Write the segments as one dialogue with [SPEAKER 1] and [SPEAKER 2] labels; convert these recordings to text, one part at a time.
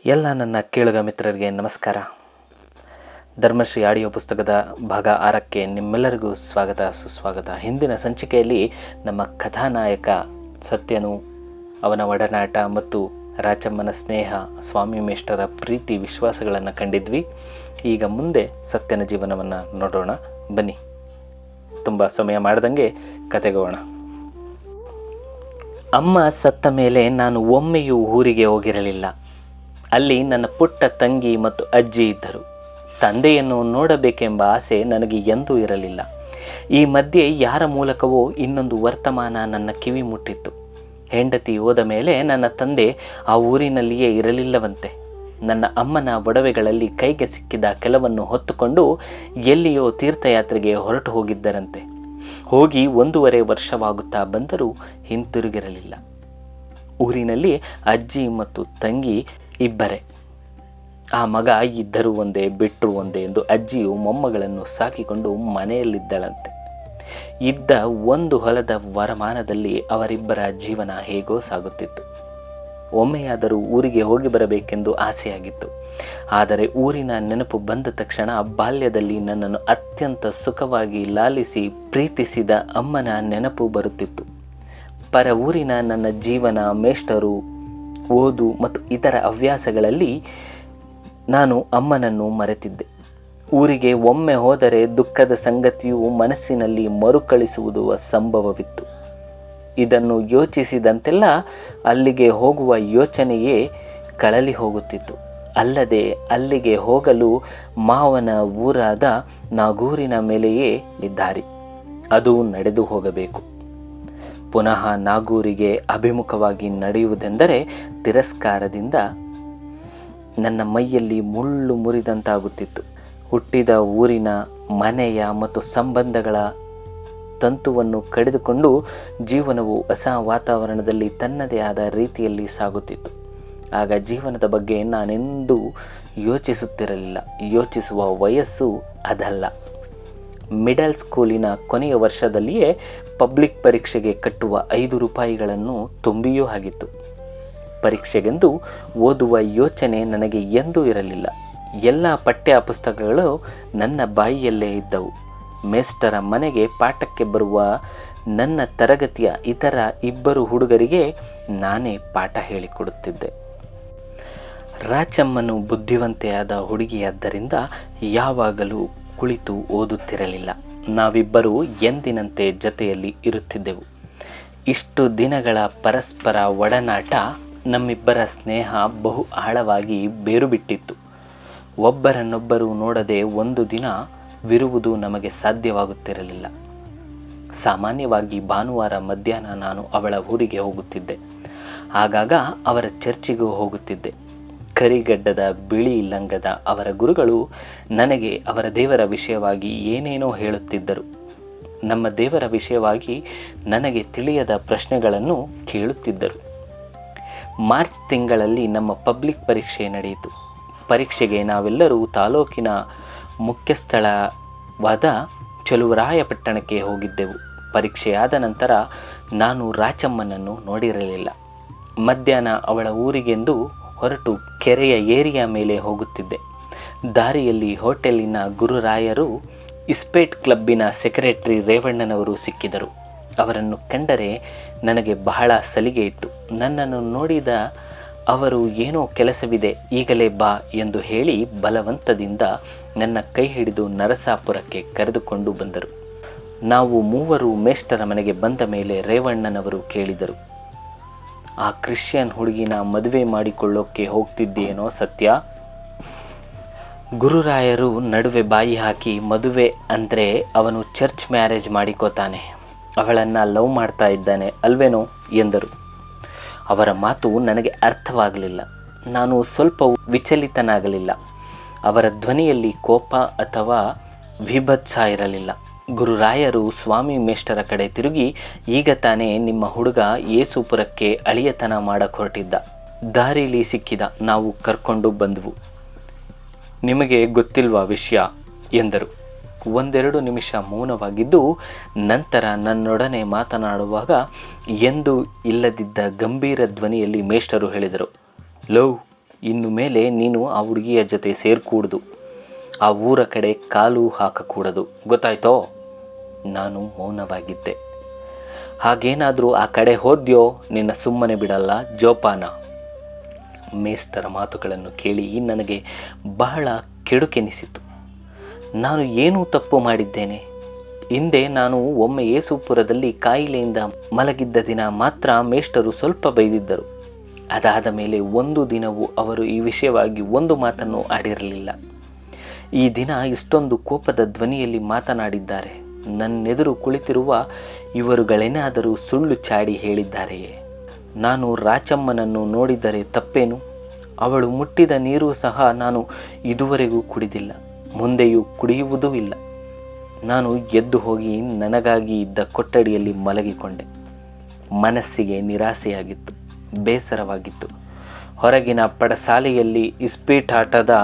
[SPEAKER 1] ಎಲ್ಲ ನನ್ನ ಕೇಳುಗ ಮಿತ್ರರಿಗೆ ನಮಸ್ಕಾರ. ಧರ್ಮಶ್ರೀ ಆಡಿಯೋ ಪುಸ್ತಕದ ಭಾಗ 6ಕ್ಕೆ ನಿಮ್ಮೆಲ್ಲರಿಗೂ ಸ್ವಾಗತ ಸುಸ್ವಾಗತ. ಹಿಂದಿನ ಸಂಚಿಕೆಯಲ್ಲಿ ನಮ್ಮ ಕಥಾನಾಯಕ ಸತ್ಯನು, ಅವನ ಒಡನಾಟ ಮತ್ತು ರಾಚಮ್ಮನ ಸ್ನೇಹ, ಸ್ವಾಮಿ ಮೇಷ್ಟರ ಪ್ರೀತಿ ವಿಶ್ವಾಸಗಳನ್ನು ಕಂಡಿದ್ವಿ. ಈಗ ಮುಂದೆ ಸತ್ಯನ ಜೀವನವನ್ನು ನೋಡೋಣ. ಬನ್ನಿ, ತುಂಬ ಸಮಯ ಮಾಡ್ದಂಗೆ ಕತೆಗೋಣ. ಅಮ್ಮ ಸತ್ತ ಮೇಲೆ ನಾನು ಒಮ್ಮೆಯೂ ಊರಿಗೆ ಹೋಗಿರಲಿಲ್ಲ. ಅಲ್ಲಿ ನನ್ನ ಪುಟ್ಟ ತಂಗಿ ಮತ್ತು ಅಜ್ಜಿ ಇದ್ದರು. ತಂದೆಯನ್ನು ನೋಡಬೇಕೆಂಬ ಆಸೆ ನನಗೆ ಎಂದೂ ಇರಲಿಲ್ಲ. ಈ ಮಧ್ಯೆ ಯಾರ ಮೂಲಕವೋ ಇನ್ನೊಂದು ವರ್ತಮಾನ ನನ್ನ ಕಿವಿ ಮುಟ್ಟಿತ್ತು. ಹೆಂಡತಿ ಹೋದ ಮೇಲೆ ನನ್ನ ತಂದೆ ಆ ಊರಿನಲ್ಲಿಯೇ ಇರಲಿಲ್ಲವಂತೆ. ನನ್ನ ಅಮ್ಮನ ಒಡವೆಗಳಲ್ಲಿ ಕೈಗೆ ಸಿಕ್ಕಿದ ಕೆಲವನ್ನು ಹೊತ್ತುಕೊಂಡು ಎಲ್ಲಿಯೋ ತೀರ್ಥಯಾತ್ರೆಗೆ ಹೊರಟು ಹೋಗಿದ್ದರಂತೆ. ಹೋಗಿ 1.5 ವರ್ಷವಾಗುತ್ತಾ ಬಂದರೂ ಹಿಂತಿರುಗಿರಲಿಲ್ಲ. ಊರಿನಲ್ಲಿ ಅಜ್ಜಿ ಮತ್ತು ತಂಗಿ ಇಬ್ಬರೇ. ಆ ಮಗ ಇದ್ದರೂ ಒಂದೇ ಬಿಟ್ಟರು ಒಂದೇ ಎಂದು ಅಜ್ಜಿಯು ಮೊಮ್ಮಗಳನ್ನು ಸಾಕಿಕೊಂಡು ಮನೆಯಲ್ಲಿದ್ದಳಂತೆ. ಇದ್ದ ಒಂದು ಹೊಲದ ವರಮಾನದಲ್ಲಿ ಅವರಿಬ್ಬರ ಜೀವನ ಹೇಗೋ ಸಾಗುತ್ತಿತ್ತು. ಒಮ್ಮೆಯಾದರೂ ಊರಿಗೆ ಹೋಗಿ ಬರಬೇಕೆಂದು ಆಸೆಯಾಗಿತ್ತು. ಆದರೆ ಊರಿನ ನೆನಪು ಬಂದ ತಕ್ಷಣ ಬಾಲ್ಯದಲ್ಲಿ ನನ್ನನ್ನು ಅತ್ಯಂತ ಸುಖವಾಗಿ ಲಾಲಿಸಿ ಪ್ರೀತಿಸಿದ ಅಮ್ಮನ ನೆನಪು ಬರುತ್ತಿತ್ತು. ಪರ ಊರಿನ ನನ್ನ ಜೀವನ, ಮೇಷ್ಟರು, ಓದು ಮತ್ತು ಇತರ ಹವ್ಯಾಸಗಳಲ್ಲಿ ನಾನು ಅಮ್ಮನನ್ನು ಮರೆತಿದ್ದೆ. ಊರಿಗೆ ಒಮ್ಮೆ ಹೋದರೆ ದುಃಖದ ಸಂಗತಿಯು ಮನಸ್ಸಿನಲ್ಲಿ ಮರುಕಳಿಸುವುದು ಸಂಭವವಿತ್ತು. ಇದನ್ನು ಯೋಚಿಸಿದಂತೆಲ್ಲ ಅಲ್ಲಿಗೆ ಹೋಗುವ ಯೋಚನೆಯೇ ಕಳಲಿ ಹೋಗುತ್ತಿತ್ತು. ಅಲ್ಲದೆ ಅಲ್ಲಿಗೆ ಹೋಗಲು ಮಾವನ ಊರಾದ ನಾಗೂರಿನ ಮೇಲೆಯೇ ದಾರಿ. ಅದು ನಡೆದು ಹೋಗಬೇಕು. ಪುನಃ ನಾಗೂರಿಗೆ ಅಭಿಮುಖವಾಗಿ ನಡೆಯುವುದೆಂದರೆ ತಿರಸ್ಕಾರದಿಂದ ನನ್ನ ಮೈಯಲ್ಲಿ ಮುಳ್ಳು ಮುರಿದಂತಾಗುತ್ತಿತ್ತು. ಹುಟ್ಟಿದ ಊರಿನ, ಮನೆಯ ಮತ್ತು ಸಂಬಂಧಗಳ ತಂತುವನ್ನು ಕಡಿದುಕೊಂಡು ಜೀವನವು ಹೊಸ ವಾತಾವರಣದಲ್ಲಿ ತನ್ನದೇ ಆದ ರೀತಿಯಲ್ಲಿ ಸಾಗುತ್ತಿತ್ತು. ಆಗ ಜೀವನದ ಬಗ್ಗೆ ನಾನೆಂದೂ ಯೋಚಿಸುತ್ತಿರಲಿಲ್ಲ. ಯೋಚಿಸುವ ವಯಸ್ಸು ಅದಲ್ಲ. ಮಿಡಲ್ ಸ್ಕೂಲಿನ ಕೊನೆಯ ವರ್ಷದಲ್ಲಿಯೇ ಪಬ್ಲಿಕ್ ಪರೀಕ್ಷೆಗೆ ಕಟ್ಟುವ 5 ರೂಪಾಯಿಗಳನ್ನು ತುಂಬಿಯೂ ಆಗಿತ್ತು. ಪರೀಕ್ಷೆಗೆಂದು ಓದುವ ಯೋಚನೆ ನನಗೆ ಎಂದೂ ಇರಲಿಲ್ಲ. ಎಲ್ಲ ಪಠ್ಯ ಪುಸ್ತಕಗಳು ನನ್ನ ಬಾಯಿಯಲ್ಲೇ ಇದ್ದವು. ಮೇಷ್ಟರ ಮನೆಗೆ ಪಾಠಕ್ಕೆ ಬರುವ ನನ್ನ ತರಗತಿಯ ಇತರ 2 ಹುಡುಗರಿಗೆ ನಾನೇ ಪಾಠ ಹೇಳಿಕೊಡುತ್ತಿದ್ದೆ. ರಾಚಮ್ಮನು ಬುದ್ಧಿವಂತೆಯಾದ ಹುಡುಗಿಯಾದ್ದರಿಂದ ಯಾವಾಗಲೂ ಕುಳಿತು ಓದುತ್ತಿರಲಿಲ್ಲ. ನಾವಿಬ್ಬರೂ ಎಂದಿನಂತೆ ಜೊತೆಯಲ್ಲಿ ಇರುತ್ತಿದ್ದೆವು. ಇಷ್ಟು ದಿನಗಳ ಪರಸ್ಪರ ಒಡನಾಟ, ನಮ್ಮಿಬ್ಬರ ಸ್ನೇಹ ಬಹು ಆಳವಾಗಿ ಬೇರು ಬಿಟ್ಟಿತ್ತು. ಒಬ್ಬರನ್ನೊಬ್ಬರು ನೋಡದೆ ಒಂದು ದಿನವಿರುವುದು ನಮಗೆ ಸಾಧ್ಯವಾಗುತ್ತಿರಲಿಲ್ಲ. ಸಾಮಾನ್ಯವಾಗಿ ಭಾನುವಾರ ಮಧ್ಯಾಹ್ನ ನಾನು ಅವಳ ಊರಿಗೆ ಹೋಗುತ್ತಿದ್ದೆ. ಆಗಾಗ ಅವರ ಚರ್ಚಿಗೂ ಹೋಗುತ್ತಿದ್ದೆ. ಕರಿಗಡ್ಡದ ಬಿಳಿ ಲಂಗದ ಅವರ ಗುರುಗಳು ನನಗೆ ಅವರ ದೇವರ ವಿಷಯವಾಗಿ ಏನೇನೋ ಹೇಳುತ್ತಿದ್ದರು. ನಮ್ಮ ದೇವರ ವಿಷಯವಾಗಿ ನನಗೆ ತಿಳಿಯದ ಪ್ರಶ್ನೆಗಳನ್ನು ಕೇಳುತ್ತಿದ್ದರು. ಮಾರ್ಚ್ ತಿಂಗಳಲ್ಲಿ ನಮ್ಮ ಪಬ್ಲಿಕ್ ಪರೀಕ್ಷೆ ನಡೆಯಿತು. ಪರೀಕ್ಷೆಗೆ ನಾವೆಲ್ಲರೂ ತಾಲೂಕಿನ ಮುಖ್ಯ ಸ್ಥಳವಾದ ಚಲುವರಾಯಪಟ್ಟಣಕ್ಕೆ ಹೋಗಿದ್ದೆವು. ಪರೀಕ್ಷೆಯಾದ ನಂತರ ನಾನು ರಾಚಮ್ಮನನ್ನು ನೋಡಿರಲಿಲ್ಲ. ಮಧ್ಯಾಹ್ನ ಅವಳ ಊರಿಗೆಂದು ಹೊರಟು ಕೆರೆಯ ಏರಿಯ ಮೇಲೆ ಹೋಗುತ್ತಿದ್ದೆ. ದಾರಿಯಲ್ಲಿ ಹೋಟೆಲಿನ ಗುರುರಾಯರು, ಇಸ್ಪೇಟ್ ಕ್ಲಬ್ಬಿನ ಸೆಕ್ರೆಟರಿ ರೇವಣ್ಣನವರು ಸಿಕ್ಕಿದರು. ಅವರನ್ನು ಕಂಡರೆ ನನಗೆ ಬಹಳ ಸಲಿಗೆ ಇತ್ತು. ನನ್ನನ್ನು ನೋಡಿದ ಅವರು ಏನೋ ಕೆಲಸವಿದೆ, ಈಗಲೇ ಬಾ ಎಂದು ಹೇಳಿ ಬಲವಂತದಿಂದ ನನ್ನ ಕೈ ಹಿಡಿದು ನರಸಾಪುರಕ್ಕೆ ಕರೆದುಕೊಂಡು ಬಂದರು. ನಾವು 3 ಮೇಷ್ಟರ ಮನೆಗೆ ಬಂದ ಮೇಲೆ ರೇವಣ್ಣನವರು ಕೇಳಿದರು, ಆ ಕ್ರಿಶ್ಚಿಯನ್ ಹುಡುಗಿನ ಮದುವೆ ಮಾಡಿಕೊಳ್ಳೋಕ್ಕೆ ಹೋಗ್ತಿದ್ದೇನೋ ಸತ್ಯ? ಗುರುರಾಯರು ನಡುವೆ ಬಾಯಿ ಹಾಕಿ, ಮದುವೆ ಅಂದರೆ ಅವನು ಚರ್ಚ್ ಮ್ಯಾರೇಜ್ ಮಾಡಿಕೋತಾನೆ, ಅವಳನ್ನು ಲವ್ ಮಾಡ್ತಾ ಇದ್ದಾನೆ ಅಲ್ವೇನೋ ಎಂದರು. ಅವರ ಮಾತು ನನಗೆ ಅರ್ಥವಾಗಲಿಲ್ಲ. ನಾನು ಸ್ವಲ್ಪ ವಿಚಲಿತನಾಗಲಿಲ್ಲ. ಅವರ ಧ್ವನಿಯಲ್ಲಿ ಕೋಪ ಅಥವಾ ವಿಭತ್ಸ ಇರಲಿಲ್ಲ. ಗುರುರಾಯರು ಸ್ವಾಮಿ ಮೇಷ್ಟರ ಕಡೆ ತಿರುಗಿ, ಈಗ ತಾನೇ ನಿಮ್ಮ ಹುಡುಗ ಯೇಸುಪುರಕ್ಕೆ ಅಳಿಯತನ ಮಾಡಕ್ಕೆ ಹೊರಟಿದ್ದ, ದಾರಿಲಿ ಸಿಕ್ಕಿದ, ನಾವು ಕರ್ಕೊಂಡು ಬಂದವು, ನಿಮಗೆ ಗೊತ್ತಿಲ್ವಾ ವಿಷಯ ಎಂದರು. 1-2 ನಿಮಿಷ ಮೌನವಾಗಿದ್ದು ನಂತರ ನನ್ನೊಡನೆ ಮಾತನಾಡುವಾಗ ಎಂದೂ ಇಲ್ಲದಿದ್ದ ಗಂಭೀರ ಧ್ವನಿಯಲ್ಲಿ ಮೇಷ್ಟರು ಹೇಳಿದರು, ಲವ್ ಇನ್ನು ಮೇಲೆ ನೀನು ಆ ಹುಡುಗಿಯ ಜೊತೆ ಸೇರ್ಕೂಡ್ದು, ಆ ಊರ ಕಡೆ ಕಾಲು ಹಾಕಕೂಡದು, ಗೊತ್ತಾಯ್ತೋ? ನಾನು ಮೌನವಾಗಿದ್ದೆ. ಹಾಗೇನಾದರೂ ಆ ಕಡೆ ಹೋದ್ಯೋ ನಿನ್ನ ಸುಮ್ಮನೆ ಬಿಡಲ್ಲ ಜೋಪಾನ. ಮೇಸ್ಟರ ಮಾತುಗಳನ್ನು ಕೇಳಿ ನನಗೆ ಬಹಳ ಕೆಡುಕೆನಿಸಿತು. ನಾನು ಏನೂ ತಪ್ಪು ಮಾಡಿದ್ದೇನೆ? ಹಿಂದೆ ನಾನು ಒಮ್ಮೆ ಯೇಸುಪುರದಲ್ಲಿ ಕಾಯಿಲೆಯಿಂದ ಮಲಗಿದ್ದ ದಿನ ಮಾತ್ರ ಮೇಷ್ಟರು ಸ್ವಲ್ಪ ಬೈದಿದ್ದರು. ಅದಾದ ಮೇಲೆ ಒಂದು ದಿನವೂ ಅವರು ಈ ವಿಷಯವಾಗಿ ಒಂದು ಮಾತನ್ನು ಆಡಿರಲಿಲ್ಲ. ಈ ದಿನ ಇಷ್ಟೊಂದು ಕೋಪದ ಧ್ವನಿಯಲ್ಲಿ ಮಾತನಾಡಿದ್ದಾರೆ. ನನ್ನೆದುರು ಕುಳಿತಿರುವ ಇವರುಗಳೇನಾದರೂ ಸುಳ್ಳು ಚಾಡಿ ಹೇಳಿದ್ದಾರೆಯೇ? ನಾನು ರಾಚಮ್ಮನನ್ನು ನೋಡಿದರೆ ತಪ್ಪೇನು? ಅವಳು ಮುಟ್ಟಿದ ನೀರು ಸಹ ನಾನು ಇದುವರೆಗೂ ಕುಡಿದಿಲ್ಲ, ಮುಂದೆಯೂ ಕುಡಿಯುವುದೂ ಇಲ್ಲ. ನಾನು ಎದ್ದು ಹೋಗಿ ನನಗಾಗಿ ಇದ್ದ ಕೊಠಡಿಯಲ್ಲಿ ಮಲಗಿಕೊಂಡೆ. ಮನಸ್ಸಿಗೆ ನಿರಾಸೆಯಾಗಿತ್ತು, ಬೇಸರವಾಗಿತ್ತು. ಹೊರಗಿನ ಪಡಸಾಲೆಯಲ್ಲಿ ಇಸ್ಪೀಟಾಟದ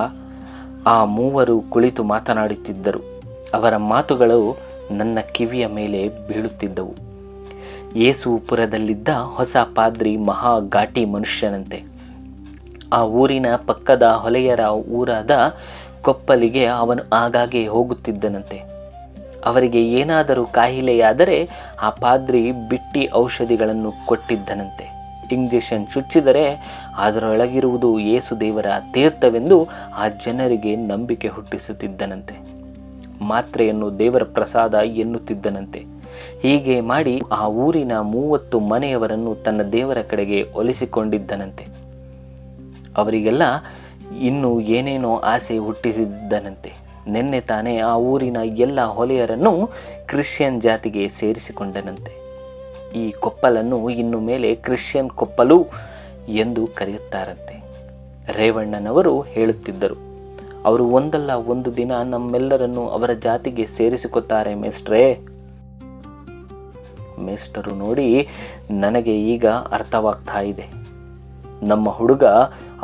[SPEAKER 1] ಆ ಮೂವರು ಕುಳಿತು ಮಾತನಾಡುತ್ತಿದ್ದರು. ಅವರ ಮಾತುಗಳು ನನ್ನ ಕಿವಿಯ ಮೇಲೆ ಬೀಳುತ್ತಿದ್ದವು. ಯೇಸುಪುರದಲ್ಲಿದ್ದ ಹೊಸ ಪಾದ್ರಿ ಮಹಾ ಘಾಟಿ ಮನುಷ್ಯನಂತೆ. ಆ ಊರಿನ ಪಕ್ಕದ ಹೊಲೆಯರ ಊರಾದ ಕೊಪ್ಪಲಿಗೆ ಅವನು ಆಗಾಗ್ಗೆ ಹೋಗುತ್ತಿದ್ದನಂತೆ. ಅವರಿಗೆ ಏನಾದರೂ ಕಾಯಿಲೆಯಾದರೆ ಆ ಪಾದ್ರಿ ಬಿಟ್ಟಿ ಔಷಧಿಗಳನ್ನು ಕೊಟ್ಟಿದ್ದನಂತೆ. ಇಂಜೆಕ್ಷನ್ ಚುಚ್ಚಿದರೆ ಅದರೊಳಗಿರುವುದು ಯೇಸುದೇವರ ತೀರ್ಥವೆಂದು ಆ ಜನರಿಗೆ ನಂಬಿಕೆ ಹುಟ್ಟಿಸುತ್ತಿದ್ದನಂತೆ. ಮಾತ್ರೆಯನ್ನು ದೇವರ ಪ್ರಸಾದ ಎನ್ನುತ್ತಿದ್ದನಂತೆ. ಹೀಗೆ ಮಾಡಿ ಆ ಊರಿನ 30 ಮನೆಯವರನ್ನು ತನ್ನ ದೇವರ ಕಡೆಗೆ ಒಲಿಸಿಕೊಂಡಿದ್ದನಂತೆ. ಅವರಿಗೆಲ್ಲ ಇನ್ನೂ ಏನೇನೋ ಆಸೆ ಹುಟ್ಟಿಸಿದ್ದನಂತೆ. ನಿನ್ನೆ ತಾನೇ ಆ ಊರಿನ ಎಲ್ಲ ಹೊಲೆಯರನ್ನು ಕ್ರಿಶ್ಚಿಯನ್ ಜಾತಿಗೆ ಸೇರಿಸಿಕೊಂಡನಂತೆ. ಈ ಕೊಪ್ಪಲನ್ನು ಇನ್ನು ಮೇಲೆ ಕ್ರಿಶ್ಚಿಯನ್ ಕೊಪ್ಪಲು ಎಂದು ಕರೆಯುತ್ತಾರಂತೆ. ರೇವಣ್ಣನವರು ಹೇಳುತ್ತಿದ್ದರು. ಅವರು ಒಂದಲ್ಲ ಒಂದು ದಿನ ನಮ್ಮೆಲ್ಲರನ್ನು ಅವರ ಜಾತಿಗೆ ಸೇರಿಸಿಕೊತಾರೆ ಮೇಸ್ಟ್ರೇ. ಮೇಸ್ಟರು ನೋಡಿ, ನನಗೆ ಈಗ ಅರ್ಥವಾಗ್ತಾ ಇದೆ. ನಮ್ಮ ಹುಡುಗ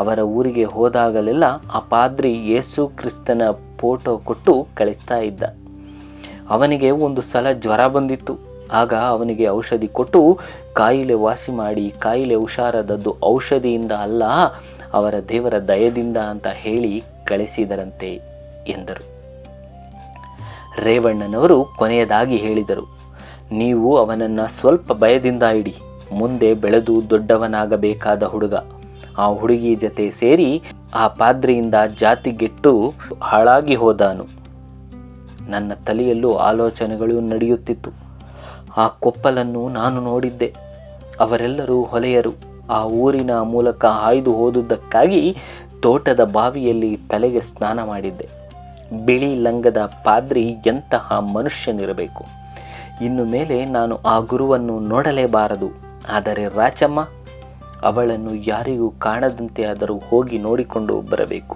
[SPEAKER 1] ಅವರ ಊರಿಗೆ ಹೋದಾಗಲೆಲ್ಲ ಆ ಪಾದ್ರಿ ಯೇಸು ಕ್ರಿಸ್ತನ ಫೋಟೋ ಕೊಟ್ಟು ಕಳಿಸ್ತಾ ಇದ್ದ. ಅವನಿಗೆ ಒಂದು ಸಲ ಜ್ವರ ಬಂದಿತ್ತು. ಆಗ ಅವನಿಗೆ ಔಷಧಿ ಕೊಟ್ಟು ಕಾಯಿಲೆ ವಾಸಿ ಮಾಡಿ, ಕಾಯಿಲೆ ಹುಷಾರಾದದ್ದು ಔಷಧಿಯಿಂದ ಅಲ್ಲ, ಅವರ ದೇವರ ದಯದಿಂದ ಅಂತ ಹೇಳಿ ಕಳಿಸಿದರಂತೆ ಎಂದರು. ರೇವಣ್ಣನವರು ಕೊನೆಯದಾಗಿ ಹೇಳಿದರು, ನೀವು ಅವನನ್ನು ಸ್ವಲ್ಪ ಭಯದಿಂದ ಇಡಿ. ಮುಂದೆ ಬೆಳೆದು ದೊಡ್ಡವನಾಗಬೇಕಾದ ಹುಡುಗ. ಆ ಹುಡುಗಿ ಜೊತೆ ಸೇರಿ ಆ ಪಾದ್ರಿಯಿಂದ ಜಾತಿಗೆಟ್ಟು ಹಾಳಾಗಿ ಹೋದಾನು. ನನ್ನ ತಲೆಯಲ್ಲೂ ಆಲೋಚನೆಗಳು ನಡೆಯುತ್ತಿತ್ತು. ಆ ಕೊಪ್ಪಲನ್ನು ನಾನು ನೋಡಿದ್ದೆ. ಅವರೆಲ್ಲರೂ ಹೊಲೆಯರು. ಆ ಊರಿನ ಮೂಲಕ ಹಾಯ್ದು ಹೋದುದಕ್ಕಾಗಿ ತೋಟದ ಬಾವಿಯಲ್ಲಿ ತಲೆಗೆ ಸ್ನಾನ ಮಾಡಿದ್ದೆ. ಬಿಳಿ ಲಂಗದ ಪಾದ್ರಿ ಎಂತಹ ಮನುಷ್ಯನಿರಬೇಕು! ಇನ್ನು ಮೇಲೆ ನಾನು ಆ ಗುರುವನ್ನು ನೋಡಲೇಬಾರದು. ಆದರೆ ರಾಚಮ್ಮ, ಅವಳನ್ನು ಯಾರಿಗೂ ಕಾಣದಂತೆ ಆದರೂ ಹೋಗಿ ನೋಡಿಕೊಂಡು ಬರಬೇಕು.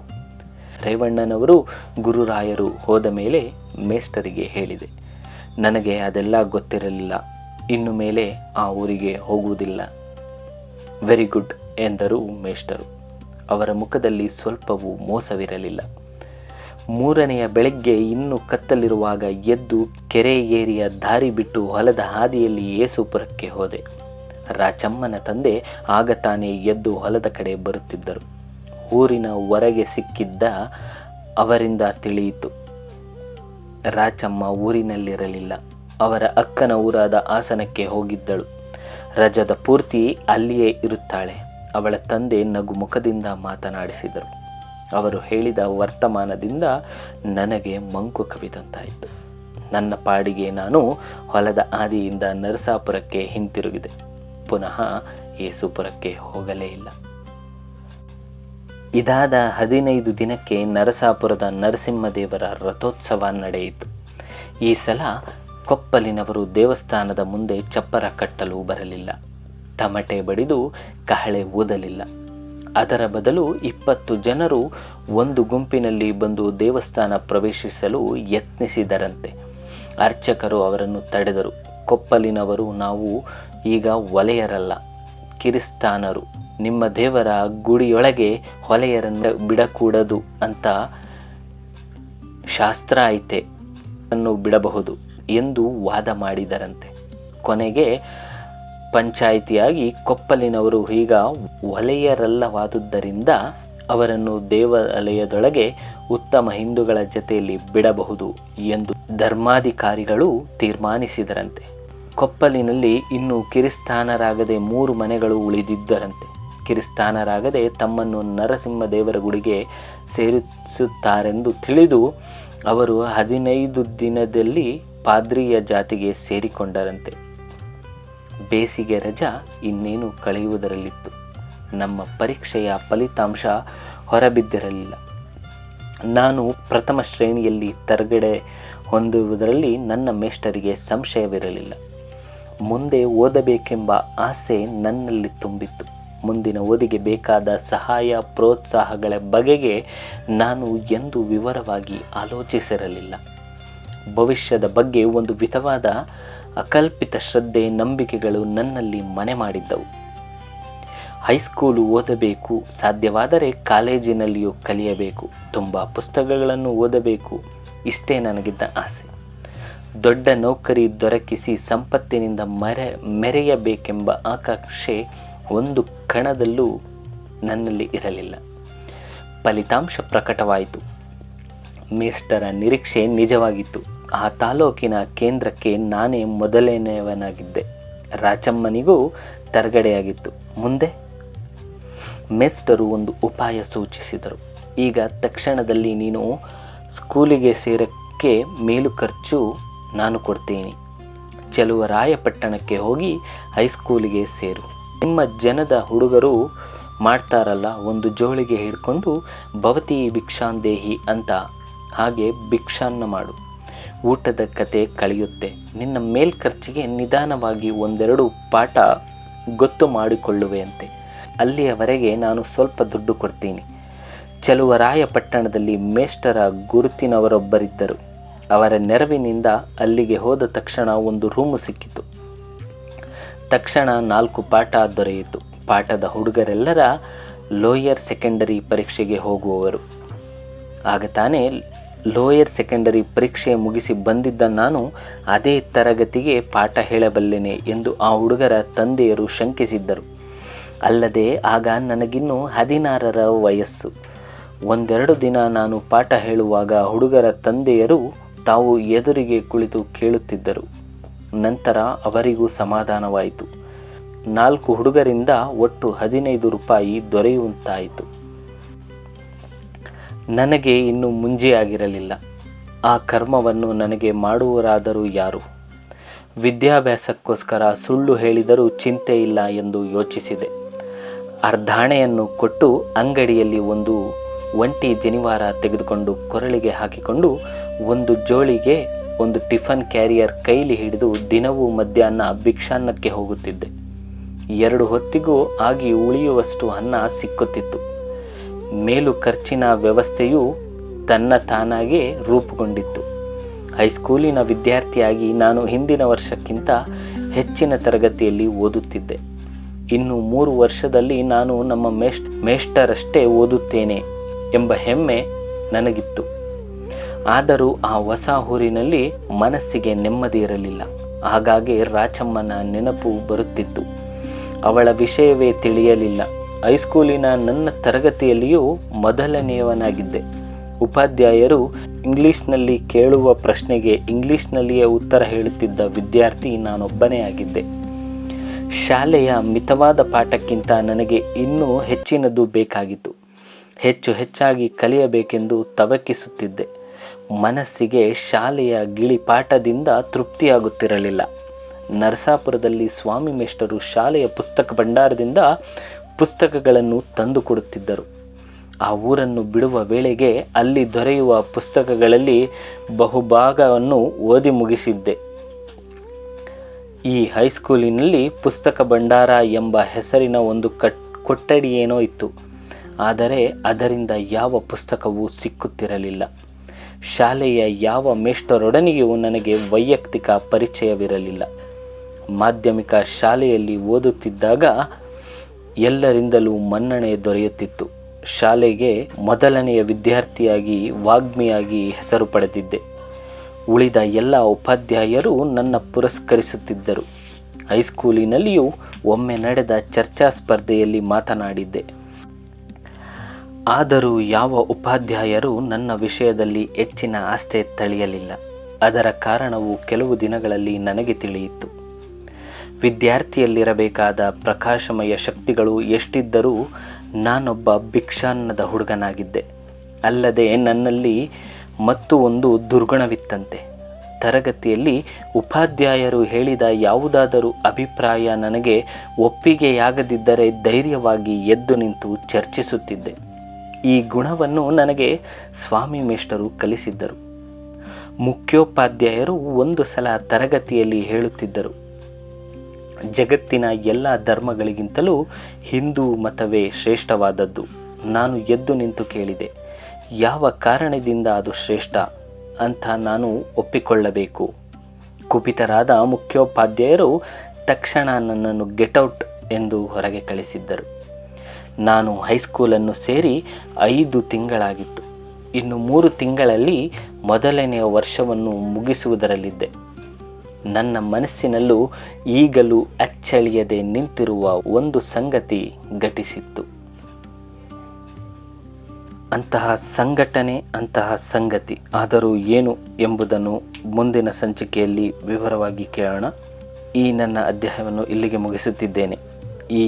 [SPEAKER 1] ರೇವಣ್ಣನವರು ಗುರುರಾಯರು ಹೋದ ಮೇಲೆ ಮೇಸ್ಟರಿಗೆ ಹೇಳಿದೆ, ನನಗೆ ಅದೆಲ್ಲ ಗೊತ್ತಿರಲಿಲ್ಲ. ಇನ್ನು ಮೇಲೆ ಆ ಊರಿಗೆ ಹೋಗುವುದಿಲ್ಲ. ವೆರಿ ಗುಡ್ ಎಂದರು ಮೇಸ್ಟರು. ಅವರ ಮುಖದಲ್ಲಿ ಸ್ವಲ್ಪವೂ ಮೋಸವಿರಲಿಲ್ಲ. 3ನೆಯ ಬೆಳಗ್ಗೆ ಇನ್ನೂ ಕತ್ತಲಿರುವಾಗ ಎದ್ದು ಕೆರೆ ಏರಿಯ ದಾರಿ ಬಿಟ್ಟು ಹೊಲದ ಹಾದಿಯಲ್ಲಿ ಯೇಸುಪುರಕ್ಕೆ ಹೋದೆ. ರಾಚಮ್ಮನ ತಂದೆ ಆಗ ತಾನೇ ಎದ್ದು ಹೊಲದ ಕಡೆ ಬರುತ್ತಿದ್ದರು. ಊರಿನ ಹೊರಗೆ ಸಿಕ್ಕಿದ್ದ ಅವರಿಂದ ತಿಳಿಯಿತು, ರಾಚಮ್ಮ ಊರಿನಲ್ಲಿರಲಿಲ್ಲ. ಅವರ ಅಕ್ಕನ ಊರಾದ ಹಾಸನಕ್ಕೆ ಹೋಗಿದ್ದಳು. ರಜದ ಪೂರ್ತಿ ಅಲ್ಲಿಯೇ ಇರುತ್ತಾಳೆ. ಅವಳ ತಂದೆ ನಗು ಮುಖದಿಂದ ಮಾತನಾಡಿಸಿದರು. ಅವರು ಹೇಳಿದ ವರ್ತಮಾನದಿಂದ ನನಗೆ ಮಂಕು ಕವಿದಂತಾಯಿತು. ನನ್ನ ಪಾಡಿಗೆ ನಾನು ಹೊಲದ ಹಾದಿಯಿಂದ ನರಸಾಪುರಕ್ಕೆ ಹಿಂತಿರುಗಿದೆ. ಪುನಃ ಯೇಸುಪುರಕ್ಕೆ ಹೋಗಲೇ ಇಲ್ಲ. ಇದಾದ 15 ದಿನಕ್ಕೆ ನರಸಾಪುರದ ನರಸಿಂಹದೇವರ ರಥೋತ್ಸವ ನಡೆಯಿತು. ಈ ಸಲ ಕೊಪ್ಪಲಿನವರು ದೇವಸ್ಥಾನದ ಮುಂದೆ ಚಪ್ಪರ ಕಟ್ಟಲು ಬರಲಿಲ್ಲ. ತಮಟೆ ಬಡಿದು ಕಹಳೆ ಊದಲಿಲ್ಲ. ಅದರ ಬದಲು 20 ಜನರು ಒಂದು ಗುಂಪಿನಲ್ಲಿ ಬಂದು ದೇವಸ್ಥಾನ ಪ್ರವೇಶಿಸಲು ಯತ್ನಿಸಿದರಂತೆ. ಅರ್ಚಕರು ಅವರನ್ನು ತಡೆದರು. ಕೊಪ್ಪಲಿನವರು ನಾವು ಈಗ ಹೊಲೆಯರಲ್ಲ, ಕಿರಿಸ್ತಾನರು. ನಿಮ್ಮ ದೇವರ ಗುಡಿಯೊಳಗೆ ಹೊಲೆಯರನ್ನು ಬಿಡಕೂಡದು ಅಂತ ಶಾಸ್ತ್ರ ಐತೆ, ಅನ್ನು ಬಿಡಬಹುದು ಎಂದು ವಾದ ಮಾಡಿದರಂತೆ. ಕೊನೆಗೆ ಪಂಚಾಯಿತಿಯಾಗಿ ಕೊಪ್ಪಲಿನವರು ಈಗ ಹೊಲೆಯರಲ್ಲವಾದುದರಿಂದ ಅವರನ್ನು ದೇವಾಲಯದೊಳಗೆ ಉತ್ತಮ ಹಿಂದೂಗಳ ಜೊತೆಯಲ್ಲಿ ಬಿಡಬಹುದು ಎಂದು ಧರ್ಮಾಧಿಕಾರಿಗಳು ತೀರ್ಮಾನಿಸಿದರಂತೆ. ಕೊಪ್ಪಲಿನಲ್ಲಿ ಇನ್ನೂ ಕಿರಿಸ್ತಾನರಾಗದೆ 3 ಮನೆಗಳು ಉಳಿದಿದ್ದರಂತೆ. ಕಿರಿಸ್ತಾನರಾಗದೆ ತಮ್ಮನ್ನು ನರಸಿಂಹದೇವರ ಗುಡಿಗೆ ಸೇರಿಸುತ್ತಾರೆಂದು ತಿಳಿದು ಅವರು 15 ದಿನದಲ್ಲಿ ಪಾದ್ರಿಯ ಜಾತಿಗೆ ಸೇರಿಕೊಂಡರಂತೆ. ಬೇಸಿಗೆ ರಜಾ ಇನ್ನೇನು ಕಳೆಯುವುದರಲ್ಲಿತ್ತು. ನಮ್ಮ ಪರೀಕ್ಷೆಯ ಫಲಿತಾಂಶ ಹೊರಬಿದ್ದಿರಲಿಲ್ಲ. ನಾನು ಪ್ರಥಮ ಶ್ರೇಣಿಯಲ್ಲಿ ತರಗಡೆ ಹೊಂದುವುದರಲ್ಲಿ ನನ್ನ ಮೇಷ್ಟರಿಗೆ ಸಂಶಯವಿರಲಿಲ್ಲ. ಮುಂದೆ ಓದಬೇಕೆಂಬ ಆಸೆ ನನ್ನಲ್ಲಿ ತುಂಬಿತ್ತು. ಮುಂದಿನ ಓದಿಗೆ ಬೇಕಾದ ಸಹಾಯ ಪ್ರೋತ್ಸಾಹಗಳ ಬಗೆಗೆ ನಾನು ಎಂದೂ ವಿವರವಾಗಿ ಆಲೋಚಿಸಿರಲಿಲ್ಲ. ಭವಿಷ್ಯದ ಬಗ್ಗೆ ಒಂದು ವಿಧವಾದ ಅಕಲ್ಪಿತ ಶ್ರದ್ಧೆ, ನಂಬಿಕೆಗಳು ನನ್ನಲ್ಲಿ ಮನೆ ಮಾಡಿದ್ದವು. ಹೈಸ್ಕೂಲು ಓದಬೇಕು, ಸಾಧ್ಯವಾದರೆ ಕಾಲೇಜಿನಲ್ಲಿಯೂ ಕಲಿಯಬೇಕು, ತುಂಬ ಪುಸ್ತಕಗಳನ್ನು ಓದಬೇಕು, ಇಷ್ಟೇ ನನಗಿದ್ದ ಆಸೆ. ದೊಡ್ಡ ನೌಕರಿ ದೊರಕಿಸಿ ಸಂಪತ್ತಿನಿಂದ ಮೆರೆಯಬೇಕೆಂಬ ಆಕಾಂಕ್ಷೆ ಒಂದು ಕಣದಲ್ಲೂ ನನ್ನಲ್ಲಿ ಇರಲಿಲ್ಲ. ಫಲಿತಾಂಶ ಪ್ರಕಟವಾಯಿತು. ಮೇಷ್ಟರ ನಿರೀಕ್ಷೆ ನಿಜವಾಗಿತ್ತು. ಆ ತಾಲೂಕಿನ ಕೇಂದ್ರಕ್ಕೆ ನಾನೇ ಮೊದಲನೆಯವನಾಗಿದ್ದೆ. ರಾಚಮ್ಮನಿಗೂ ತರಗಡೆಯಾಗಿತ್ತು. ಮುಂದೆ ಮೇಷ್ಟರು ಒಂದು ಉಪಾಯ ಸೂಚಿಸಿದರು. ಈಗ ತಕ್ಷಣದಲ್ಲಿ ನೀನು ಸ್ಕೂಲಿಗೆ ಸೇರಕ್ಕೆ ಮೇಲು ಖರ್ಚು ನಾನು ಕೊಡ್ತೀನಿ. ಚಲುವರಾಯಪಟ್ಟಣಕ್ಕೆ ಹೋಗಿ ಹೈಸ್ಕೂಲಿಗೆ ಸೇರು. ನಿಮ್ಮ ಜನದ ಹುಡುಗರು ಮಾಡ್ತಾರಲ್ಲ, ಒಂದು ಜೋಳಿಗೆ ಹಿಡ್ಕೊಂಡು ಭವತಿ ಭಿಕ್ಷಾಂದೇಹಿ ಅಂತ, ಹಾಗೆ ಭಿಕ್ಷಾನ್ನ ಮಾಡು. ಊಟದ ಕತೆ ಕಳೆಯುತ್ತೆ. ನಿನ್ನ ಮೇಲ್ಖರ್ಚಿಗೆ ನಿಧಾನವಾಗಿ 1-2 ಪಾಠ ಗೊತ್ತು ಮಾಡಿಕೊಳ್ಳುವೆಯಂತೆ. ಅಲ್ಲಿಯವರೆಗೆ ನಾನು ಸ್ವಲ್ಪ ದುಡ್ಡು ಕೊಡ್ತೀನಿ. ಚಲುವರಾಯಪಟ್ಟಣದಲ್ಲಿ ಮೇಷ್ಟರ ಗುರುತಿನವರೊಬ್ಬರಿದ್ದರು. ಅವರ ನೆರವಿನಿಂದ ಅಲ್ಲಿಗೆ ಹೋದ ತಕ್ಷಣ ಒಂದು ರೂಮು ಸಿಕ್ಕಿತು. ತಕ್ಷಣ 4 ಪಾಠ ದೊರೆಯಿತು. ಪಾಠದ ಹುಡುಗರೆಲ್ಲರ ಲೋಯರ್ ಸೆಕೆಂಡರಿ ಪರೀಕ್ಷೆಗೆ ಹೋಗುವವರು. ಆಗ ತಾನೇ ಲೋಯರ್ ಸೆಕೆಂಡರಿ ಪರೀಕ್ಷೆ ಮುಗಿಸಿ ಬಂದಿದ್ದ ನಾನು ಅದೇ ತರಗತಿಗೆ ಪಾಠ ಹೇಳಬಲ್ಲೆನೆ ಎಂದು ಆ ಹುಡುಗರ ತಂದೆಯರು ಶಂಕಿಸಿದ್ದರು. ಅಲ್ಲದೆ ಆಗ ನನಗಿನ್ನೂ 16ರ ವಯಸ್ಸು. 1-2 ದಿನ ನಾನು ಪಾಠ ಹೇಳುವಾಗ ಹುಡುಗರ ತಂದೆಯರು ತಾವು ಎದುರಿಗೆ ಕುಳಿತು ಕೇಳುತ್ತಿದ್ದರು. ನಂತರ ಅವರಿಗೂ ಸಮಾಧಾನವಾಯಿತು. 4 ಹುಡುಗರಿಂದ ಒಟ್ಟು 15 ರೂಪಾಯಿ ದೊರೆಯುವಂತಾಯಿತು. ನನಗೆ ಇನ್ನೂ ಮುಂಜೆಯಾಗಿರಲಿಲ್ಲ. ಆ ಕರ್ಮವನ್ನು ನನಗೆ ಮಾಡುವರಾದರೂ ಯಾರು? ವಿದ್ಯಾಭ್ಯಾಸಕ್ಕೋಸ್ಕರ ಸುಳ್ಳು ಹೇಳಿದರೂ ಚಿಂತೆ ಇಲ್ಲ ಎಂದು ಯೋಚಿಸಿದೆ. ಅರ್ಧಾಣೆಯನ್ನು ಕೊಟ್ಟು ಅಂಗಡಿಯಲ್ಲಿ ಒಂದು ಒಂಟಿ ಜನಿವಾರ ತೆಗೆದುಕೊಂಡು ಕೊರಳಿಗೆ ಹಾಕಿಕೊಂಡು ಒಂದು ಜೋಳಿಗೆ ಒಂದು ಟಿಫನ್ ಕ್ಯಾರಿಯರ್ ಕೈಲಿ ಹಿಡಿದು ದಿನವೂ ಮಧ್ಯಾಹ್ನ ಭಿಕ್ಷಾನ್ನಕ್ಕೆ ಹೋಗುತ್ತಿದ್ದೆ. 2 ಹೊತ್ತಿಗೂ ಆಗಿ ಉಳಿಯುವಷ್ಟು ಅನ್ನ ಸಿಕ್ಕುತ್ತಿತ್ತು. ಮೇಲು ಖರ್ಚಿನ ವ್ಯವಸ್ಥೆಯು ತನ್ನ ತಾನಾಗೇ ರೂಪುಗೊಂಡಿತ್ತು. ಹೈಸ್ಕೂಲಿನ ವಿದ್ಯಾರ್ಥಿಯಾಗಿ ನಾನು ಹಿಂದಿನ ವರ್ಷಕ್ಕಿಂತ ಹೆಚ್ಚಿನ ತರಗತಿಯಲ್ಲಿ ಓದುತ್ತಿದ್ದೆ. ಇನ್ನು 3 ವರ್ಷದಲ್ಲಿ ನಾನು ನಮ್ಮ ಮೇಷ್ಟರಷ್ಟೇ ಓದುತ್ತೇನೆ ಎಂಬ ಹೆಮ್ಮೆ ನನಗಿತ್ತು. ಆದರೂ ಆ ಹೊಸ ಊರಿನಲ್ಲಿ ಮನಸ್ಸಿಗೆ ನೆಮ್ಮದಿ ಇರಲಿಲ್ಲ. ಹಾಗಾಗಿ ರಾಚಮ್ಮನ ನೆನಪು ಬರುತ್ತಿತ್ತು. ಅವಳ ವಿಷಯವೇ ತಿಳಿಯಲಿಲ್ಲ. ಹೈಸ್ಕೂಲಿನ ನನ್ನ ತರಗತಿಯಲ್ಲಿಯೂ ಮೊದಲನೆಯವನಾಗಿದ್ದೆ. ಉಪಾಧ್ಯಾಯರು ಇಂಗ್ಲಿಷ್ನಲ್ಲಿ ಕೇಳುವ ಪ್ರಶ್ನೆಗೆ ಇಂಗ್ಲಿಷ್ನಲ್ಲಿಯೇ ಉತ್ತರ ಹೇಳುತ್ತಿದ್ದ ವಿದ್ಯಾರ್ಥಿ ನಾನೊಬ್ಬನೇ ಆಗಿದ್ದೆ. ಶಾಲೆಯ ಮಿತವಾದ ಪಾಠಕ್ಕಿಂತ ನನಗೆ ಇನ್ನೂ ಹೆಚ್ಚಿನದು ಬೇಕಾಗಿತ್ತು. ಹೆಚ್ಚಾಗಿ ಕಲಿಯಬೇಕೆಂದು ತವಕಿಸುತ್ತಿದ್ದೆ. ಮನಸ್ಸಿಗೆ ಶಾಲೆಯ ಗಿಳಿಪಾಠದಿಂದ ತೃಪ್ತಿಯಾಗುತ್ತಿರಲಿಲ್ಲ. ನರಸಾಪುರದಲ್ಲಿ ಸ್ವಾಮಿ ಮೇಷ್ಟರು ಶಾಲೆಯ ಪುಸ್ತಕ ಭಂಡಾರದಿಂದ ಪುಸ್ತಕಗಳನ್ನು ತಂದು ಕೊಡುತ್ತಿದ್ದರು. ಆ ಊರನ್ನು ಬಿಡುವ ವೇಳೆಗೆ ಅಲ್ಲಿ ದೊರೆಯುವ ಪುಸ್ತಕಗಳಲ್ಲಿ ಬಹುಭಾಗವನ್ನು ಓದಿ ಮುಗಿಸಿದ್ದೆ. ಈ ಹೈಸ್ಕೂಲಿನಲ್ಲಿ ಪುಸ್ತಕ ಭಂಡಾರ ಎಂಬ ಹೆಸರಿನ ಒಂದು ಕೊಠಡಿಯೇನೋ ಇತ್ತು. ಆದರೆ ಅದರಿಂದ ಯಾವ ಪುಸ್ತಕವೂ ಸಿಕ್ಕುತ್ತಿರಲಿಲ್ಲ. ಶಾಲೆಯ ಯಾವ ಮೇಷ್ಟರೊಡನೆಯೂ ನನಗೆ ವೈಯಕ್ತಿಕ ಪರಿಚಯವಿರಲಿಲ್ಲ. ಮಾಧ್ಯಮಿಕ ಶಾಲೆಯಲ್ಲಿ ಓದುತ್ತಿದ್ದಾಗ ಎಲ್ಲರಿಂದಲೂ ಮನ್ನಣೆ ದೊರೆಯುತ್ತಿತ್ತು. ಶಾಲೆಗೆ ಮೊದಲನೆಯ ವಿದ್ಯಾರ್ಥಿಯಾಗಿ ವಾಗ್ಮಿಯಾಗಿ ಹೆಸರು ಪಡೆದಿದ್ದೆ. ಉಳಿದ ಎಲ್ಲ ಉಪಾಧ್ಯಾಯರು ನನ್ನ ಪುರಸ್ಕರಿಸುತ್ತಿದ್ದರು. ಹೈಸ್ಕೂಲಿನಲ್ಲಿಯೂ ಒಮ್ಮೆ ನಡೆದ ಚರ್ಚಾ ಸ್ಪರ್ಧೆಯಲ್ಲಿ ಮಾತನಾಡಿದ್ದೆ. ಆದರೂ ಯಾವ ಉಪಾಧ್ಯಾಯರು ನನ್ನ ವಿಷಯದಲ್ಲಿ ಹೆಚ್ಚಿನ ಆಸ್ಥೆ ತಳೆಯಲಿಲ್ಲ. ಅದರ ಕಾರಣವು ಕೆಲವು ದಿನಗಳಲ್ಲಿ ನನಗೆ ತಿಳಿಯಿತು. ವಿದ್ಯಾರ್ಥಿಯಲ್ಲಿರಬೇಕಾದ ಪ್ರಕಾಶಮಯ ಶಕ್ತಿಗಳು ಎಷ್ಟಿದ್ದರೂ ನಾನೊಬ್ಬ ಭಿಕ್ಷಾನ್ನದ ಹುಡುಗನಾಗಿದ್ದೆ. ಅಲ್ಲದೆ ನನ್ನಲ್ಲಿ ಮತ್ತು ಒಂದು ದುರ್ಗುಣವಿತ್ತಂತೆ. ತರಗತಿಯಲ್ಲಿ ಉಪಾಧ್ಯಾಯರು ಹೇಳಿದ ಯಾವುದಾದರೂ ಅಭಿಪ್ರಾಯ ನನಗೆ ಒಪ್ಪಿಗೆಯಾಗದಿದ್ದರೆ ಧೈರ್ಯವಾಗಿ ಎದ್ದು ನಿಂತು ಚರ್ಚಿಸುತ್ತಿದ್ದೆ. ಈ ಗುಣವನ್ನು ನನಗೆ ಸ್ವಾಮಿ ಮೇಷ್ಟರು ಕಲಿಸಿದ್ದರು. ಮುಖ್ಯೋಪಾಧ್ಯಾಯರು ಒಂದು ಸಲ ತರಗತಿಯಲ್ಲಿ ಹೇಳುತ್ತಿದ್ದರು, ಜಗತ್ತಿನ ಎಲ್ಲ ಧರ್ಮಗಳಿಗಿಂತಲೂ ಹಿಂದೂ ಮತವೇ ಶ್ರೇಷ್ಠವಾದದ್ದು. ನಾನು ಎದ್ದು ನಿಂತು ಕೇಳಿದೆ, ಯಾವ ಕಾರಣದಿಂದ ಅದು ಶ್ರೇಷ್ಠ ಅಂತ ನಾನು ಒಪ್ಪಿಕೊಳ್ಳಬೇಕು? ಕುಪಿತರಾದ ಮುಖ್ಯೋಪಾಧ್ಯಾಯರು ತಕ್ಷಣ ನನ್ನನ್ನು ಗೆಟೌಟ್ ಎಂದು ಹೊರಗೆ ಕಳಿಸಿದ್ದರು. ನಾನು ಹೈಸ್ಕೂಲನ್ನು ಸೇರಿ 5 ತಿಂಗಳಾಗಿತ್ತು. ಇನ್ನು 3 ತಿಂಗಳಲ್ಲಿ ಮೊದಲನೆಯ ವರ್ಷವನ್ನು ಮುಗಿಸುವುದರಲ್ಲಿದ್ದೆ. ನನ್ನ ಮನಸ್ಸಿನಲ್ಲೂ ಈಗಲೂ ಅಚ್ಚಳಿಯದೆ ನಿಂತಿರುವ ಒಂದು ಸಂಗತಿ ಘಟಿಸಿತ್ತು. ಅಂತಹ ಸಂಘಟನೆ, ಅಂತಹ ಸಂಗತಿ ಆದರೂ ಏನು ಎಂಬುದನ್ನು ಮುಂದಿನ ಸಂಚಿಕೆಯಲ್ಲಿ ವಿವರವಾಗಿ ಕೇಳೋಣ. ಈ ನನ್ನ ಅಧ್ಯಾಯವನ್ನು ಇಲ್ಲಿಗೆ ಮುಗಿಸುತ್ತಿದ್ದೇನೆ. ಈ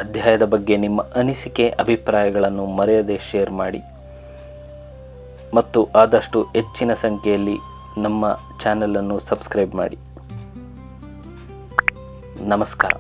[SPEAKER 1] ಅಧ್ಯಾಯದ ಬಗ್ಗೆ ನಿಮ್ಮ ಅನಿಸಿಕೆ, ಅಭಿಪ್ರಾಯಗಳನ್ನು ಮರೆಯದೆ ಶೇರ್ ಮಾಡಿ ಮತ್ತು ಆದಷ್ಟು ಹೆಚ್ಚಿನ ಸಂಖ್ಯೆಯಲ್ಲಿ ನಮ್ಮ ಚಾನಲನ್ನು ಸಬ್ಸ್ಕ್ರೈಬ್ ಮಾಡಿ. ನಮಸ್ಕಾರ.